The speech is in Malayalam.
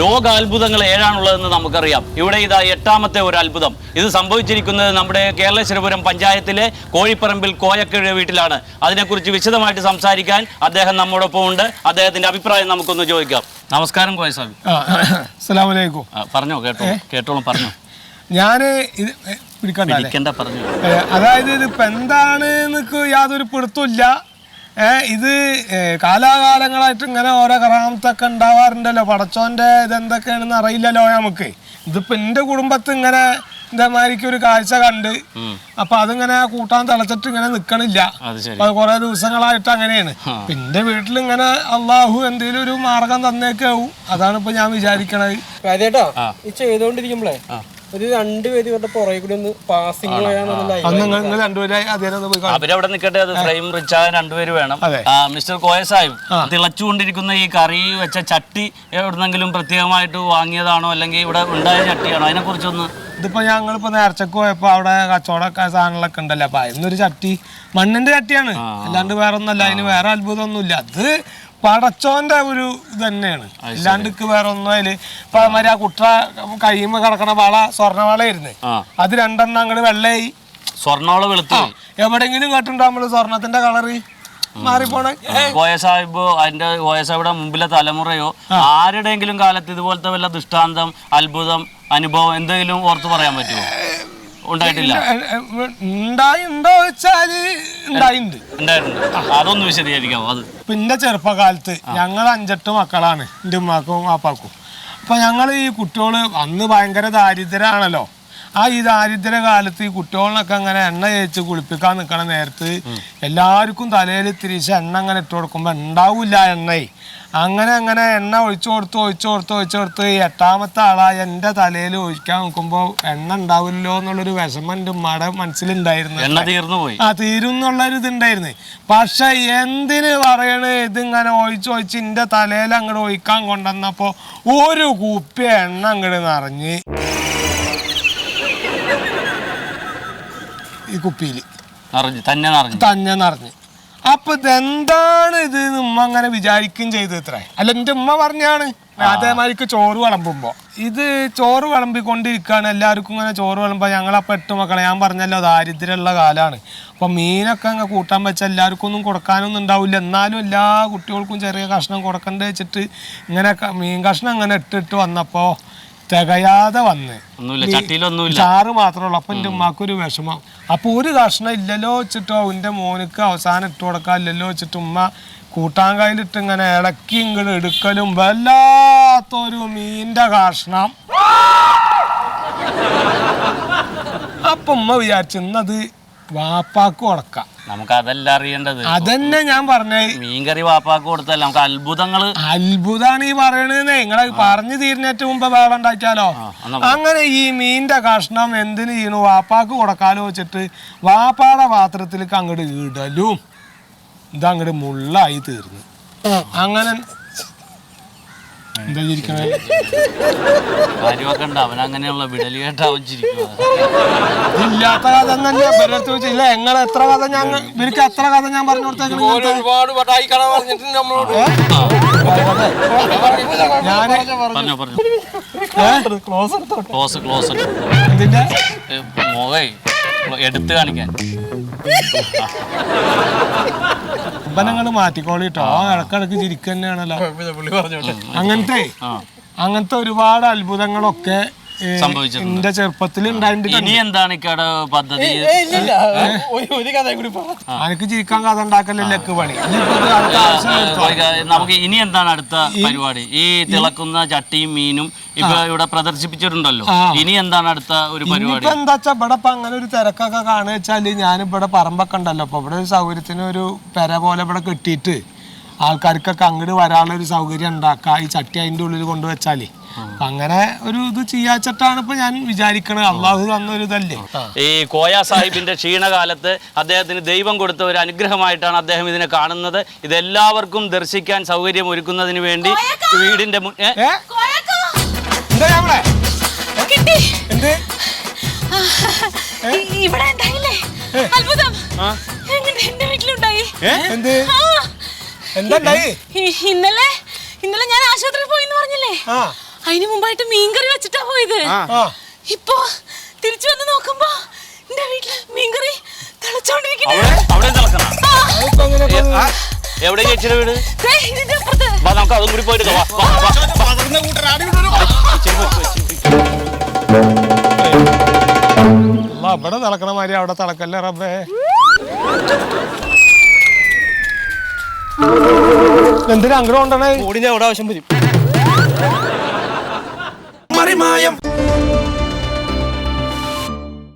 ലോകാത്ഭുതങ്ങൾ 7 നമുക്കറിയാം. ഇവിടെ ഇതാ 8ാമത്തെ ഒരു അത്ഭുതം. ഇത് സംഭവിച്ചിരിക്കുന്നത് നമ്മുടെ കേരളേശ്വരപുരം പഞ്ചായത്തിലെ കോഴിപ്പറമ്പിൽ കോയക്കിഴ വീട്ടിലാണ്. അതിനെക്കുറിച്ച് വിശദമായിട്ട് സംസാരിക്കാൻ അദ്ദേഹം നമ്മോടൊപ്പം ഉണ്ട്. അദ്ദേഹത്തിന്റെ അഭിപ്രായം നമുക്കൊന്ന് ചോദിക്കാം. നമസ്കാരം കോയ സാബി. അസ്സലാമു അലൈക്കും. പറഞ്ഞോ, കേട്ടോളൂ പറഞ്ഞോ. ഞാന് പറഞ്ഞു. അതായത് ഇതിപ്പോ എന്താണ് യാതൊരു പിടുത്തമില്ല. ഇത് കാലാകാലങ്ങളായിട്ട് ഇങ്ങനെ ഓരോ കറാമത്തൊക്കെ ഉണ്ടാവാറുണ്ടല്ലോ. പടച്ചോന്റെ ഇതെന്തൊക്കെയാണെന്ന് അറിയില്ലല്ലോ നമുക്ക്. ഇതിപ്പോ എന്റെ കുടുംബത്ത് ഇങ്ങനെ ഇതേമാതിരിക്ക് ഒരു കാഴ്ച കണ്ട് അപ്പൊ അതിങ്ങനെ കൂട്ടാൻ തിളച്ചിട്ട് ഇങ്ങനെ നിക്കണില്ല. അത് കുറെ ദിവസങ്ങളായിട്ട് അങ്ങനെയാണ്. പിന്നെ വീട്ടിൽ ഇങ്ങനെ അള്ളാഹു എന്തെങ്കിലും ഒരു മാർഗം തന്നേക്കാവും. അതാണ് ഇപ്പൊ ഞാൻ വിചാരിക്കണത്. അതേട്ടാ ഈ ചെയ്തോണ്ടിരിക്കുമ്പോഴേ ഒരു 2 പേര് ഇവരുടെ പുറകെ കൂടി ഒന്ന് പാസിംഗ് അവരവിടെ നിൽക്കട്ടെ. അത് ഫ്രെയിം റിച്ച് ആകാൻ 2 പേര് വേണം. മിസ്റ്റർ കോയ സാഹിബ്, തിളച്ചുകൊണ്ടിരിക്കുന്ന ഈ കറി വെച്ച ചട്ടി എവിടെന്നെങ്കിലും പ്രത്യേകമായിട്ട് വാങ്ങിയതാണോ അല്ലെങ്കിൽ ഇവിടെ ഉണ്ടായ ചട്ടിയാണോ? അതിനെ കുറിച്ചൊന്ന്. ഇതിപ്പോ ഞങ്ങളിപ്പോ നേർച്ചക്ക് പോയപ്പോ അവിടെ കച്ചവടമൊക്കെ സാധനങ്ങളൊക്കെ ഉണ്ടല്ലോ. അപ്പൊ അതിനൊരു ചട്ടി മണ്ണിന്റെ ചട്ടിയാണ്, അല്ലാണ്ട് വേറെ ഒന്നല്ല. അതിന് വേറെ അത്ഭുതമൊന്നുമില്ല. അത് പടച്ചോന്റെ ഒരു ഇത് തന്നെയാണ്, അല്ലാണ്ട് വേറെ ഒന്നും. അതില് ഇപ്പൊ മാതിരി ആ കുട്ട കയ്യുമ്പോ കിടക്കണ വള സ്വർണ്ണവളയായിരുന്നു. അത് 2 അങ്ങോട്ട് വെള്ളയായി. സ്വർണ്ണവള വെളുത്തു. എവിടെങ്കിലും കേട്ടിട്ടുണ്ടോ നമ്മള് സ്വർണത്തിന്റെ കളറ് മാറിപ്പോണ? കോയ സാഹിബ് അതിന്റെ കോയ സാഹിബിയുടെ മുമ്പിലെ തലമുറയോ ആരുടെയെങ്കിലും കാലത്ത് ഇതുപോലത്തെ വല്ല ദൃഷ്ടാന്തം, അത്ഭുതം, അനുഭവം എന്തെങ്കിലും ഓർത്ത് പറയാൻ പറ്റുമോ? ഉണ്ടായിട്ടില്ല. ഉണ്ടായിണ്ടോ വെച്ചാല് ഉണ്ടായിട്ടുണ്ട്. അതൊന്ന് വിശദീകരിക്കാമോ? അത് പിന്നെ ചെറുപ്പകാലത്ത് ഞങ്ങൾ 5-8 മക്കളാണ്, എൻ്റെ ഉമ്മാക്കും വാപ്പാക്കും. അപ്പൊ ഞങ്ങൾ ഈ കുട്ടികള് അന്ന് ഭയങ്കര ദാരിദ്ര്യമാണല്ലോ. ഈ ദാരിദ്ര്യ കാലത്ത് ഈ കുട്ടികളിനൊക്കെ അങ്ങനെ എണ്ണ തേച്ച് കുളിപ്പിക്കാൻ നിൽക്കണ നേരത്ത് എല്ലാവർക്കും തലയിൽ തിരിച്ച് എണ്ണ അങ്ങനെ ഇട്ട് കൊടുക്കുമ്പോ ഉണ്ടാവില്ല എണ്ണ. അങ്ങനെ എണ്ണ ഒഴിച്ചു കൊടുത്ത് 8ാമത്തെ ആളായ എൻ്റെ തലയിൽ ഒഴിക്കാൻ നോക്കുമ്പോൾ എണ്ണ ഉണ്ടാവില്ലോ എന്നുള്ളൊരു വിഷമം എൻ്റെ ഉമ്മയുടെ മനസ്സിലുണ്ടായിരുന്നു. തീരുന്നുള്ളൊരു ഇതുണ്ടായിരുന്നു. പക്ഷെ എന്തിന് പറയണേ, ഇതിങ്ങനെ ഒഴിച്ച് എൻ്റെ തലയിൽ അങ്ങോട്ട് ഒഴിക്കാൻ കൊണ്ടുവന്നപ്പോൾ ഒരു കുപ്പി എണ്ണ അങ്ങോട്ട് നിറഞ്ഞ് ഈ കുപ്പിയിൽ തന്നെ നിറഞ്ഞ്. അപ്പൊ ഇതെന്താണ് ഇത് ഉമ്മ അങ്ങനെ വിചാരിക്കുകയും ചെയ്ത് ഇത്ര. അല്ല, എൻ്റെ ഉമ്മ പറഞ്ഞാണ്. അതേമാതിരിക്ക് ചോറ് വിളമ്പുമ്പോ ഇത് ചോറ് വിളമ്പിക്കൊണ്ടിരിക്കുകയാണ്. എല്ലാവർക്കും ഇങ്ങനെ ചോറ് വിളമ്പോ ഞങ്ങളപ്പോ 8 മക്കളെ, ഞാൻ പറഞ്ഞല്ലോ ദാരിദ്ര്യമുള്ള കാലമാണ്. അപ്പൊ മീനൊക്കെ അങ്ങ് കൂട്ടാൻ വെച്ചാൽ എല്ലാവർക്കും ഒന്നും കൊടുക്കാനൊന്നും ഉണ്ടാവില്ല. എന്നാലും എല്ലാ കുട്ടികൾക്കും ചെറിയ കഷ്ണം കൊടുക്കണ്ട വെച്ചിട്ട് ഇങ്ങനെ മീൻ കഷ്ണം അങ്ങനെ ഇട്ടിട്ട് വന്നപ്പോ തികയാതെ വന്ന് ചാറ് മാത്രമേ ഉള്ളൂ. അപ്പൊ എൻ്റെ ഉമ്മാക്കൊരു വിഷമം. അപ്പൊ ഒരു കഷ്ണം ഇല്ലല്ലോ വെച്ചിട്ടോ എൻ്റെ മോനക്ക് അവസാനം ഇട്ട് കൊടുക്കാനില്ലല്ലോ വെച്ചിട്ട് ഉമ്മ കൂട്ടാൻ കയ്യിലിട്ട് ഇങ്ങനെ ഇളക്കി ഇങ്ങോട്ട് എടുക്കലും വല്ലാത്തൊരു മീൻ്റെ കഷ്ണം. അപ്പൊ ഉമ്മ വിചാരിച്ചു ഇന്നത് വാപ്പാക്ക് കൊടുക്കാം. നമുക്ക് അതല്ല അറിയേണ്ടത്. അതന്നെ ഞാൻ പറഞ്ഞേ. മീൻകറി വാപ്പാക്ക് കൊടുത്തല്ല, നമുക്ക് അത്ഭുതാണ് ഈ പറയണത്. നിങ്ങളെ പറഞ്ഞു തീരുന്നേറ്റ് മുമ്പ് വേറെ ഉണ്ടാക്കിയാലോ. അങ്ങനെ ഈ മീൻ്റെ കഷ്ണം എന്തിനു ചെയ്യണു, വാപ്പാക്ക് കൊടുക്കാലോ വെച്ചിട്ട് വാപ്പാടെ പാത്രത്തിലേക്ക് അങ്ങോട്ട് ഇടലും ഇതങ്ങോട്ട് മുള്ളായി തീർന്നു. അങ്ങനെ എന്താ ചിരിക്കണേ? അവനങ്ങനെയുള്ള വിടലി കേട്ട് അവൻ ചിരിക്കും. ഇല്ലാത്ത കഥ തന്നെ ഇല്ല. എങ്ങനെ എത്ര കഥ ഇവർക്ക് എത്ര കഥ ഞാൻ പറഞ്ഞു കൊടുത്തേക്കണ. ഇതിന്റെ എടുത്ത് കാണിക്കാൻ നിങ്ങൾ മാറ്റിക്കോളിട്ടോ. ഇടക്കിടക്ക് ചിരിക്കുക തന്നെയാണല്ലോ. അങ്ങനത്തെ ഒരുപാട് അത്ഭുതങ്ങളൊക്കെ എന്റെ ചെറുപ്പത്തിൽ ഉണ്ടായിട്ടുണ്ട്. ഇനി എന്താണ് പദ്ധതി? എനിക്ക് ചിരിക്കാൻ കഥ ഉണ്ടാക്കലല്ലേ പണി. നമുക്ക് ഇനി എന്താണ് അടുത്ത പരിപാടി? ഈ തിളക്കുന്ന ചട്ടിയും മീനും ഇപ്പൊ ഇവിടെ പ്രദർശിപ്പിച്ചിട്ടുണ്ടല്ലോ. ഇനി എന്താണ് അടുത്ത ഒരു പരിപാടി? എന്താ വെച്ചാ ഇവിടെ ഇപ്പൊ അങ്ങനെ ഒരു തിരക്കൊക്കെ കാണുക വെച്ചാല് ഞാനിവിടെ പറമ്പൊക്കെ ഉണ്ടല്ലോ. അപ്പൊ ഇവിടെ ഒരു സൗകര്യത്തിന് ഒരു പെര പോലെ ഇവിടെ കെട്ടിയിട്ട് ആൾക്കാർക്കൊക്കെ അങ്ങോട്ട് വരാനുള്ള ഒരു സൗകര്യം ഉണ്ടാക്കാം. ഈ ചട്ടി അതിൻ്റെ ഉള്ളിൽ കൊണ്ടുവച്ചാലേ അങ്ങനെ ഒരു ഇത് ചെയ്യാച്ചിട്ടാണ് ഇപ്പൊ ഞാൻ വിചാരിക്കണത്. അള്ളാഹു തന്നൊരു ഇതല്ലേ. ഈ കോയ സാഹിബിന്റെ ക്ഷീണകാലത്ത് അദ്ദേഹത്തിന് ദൈവം കൊടുത്ത ഒരു അനുഗ്രഹമായിട്ടാണ് അദ്ദേഹം ഇതിനെ കാണുന്നത്. ഇതെല്ലാവർക്കും ദർശിക്കാൻ സൗകര്യം ഒരുക്കുന്നതിന് വേണ്ടി വീടിന്റെ ഇന്നലെ ഞാൻ ആശുപത്രിയിൽ പോയി പറഞ്ഞില്ലേ, അതിന് മുമ്പായിട്ട് മീൻകറി വെച്ചിട്ടാ പോയത്. ഇപ്പൊ തിരിച്ചു വന്ന് നോക്കുമ്പോ എന്റെ വീട്ടില് മീൻകറി തിളച്ചോണ്ടിരിക്കുന്നു. എവിടെ ചേച്ചിയുടെ വീട്? ഇതിന്റെ അപ്പുറത്ത്. നമുക്ക് അതും കൂടി പോയിട്ട് ഇവിടെ തിളക്കണ മാതിരി അവിടെ തിളക്കല്ലേ റബ്ബേ. എന്തിനാ അങ്ങോട്ട് കൊണ്ടണേ? ഓടി ഞാൻ അവിടെ ആവശ്യം വരും.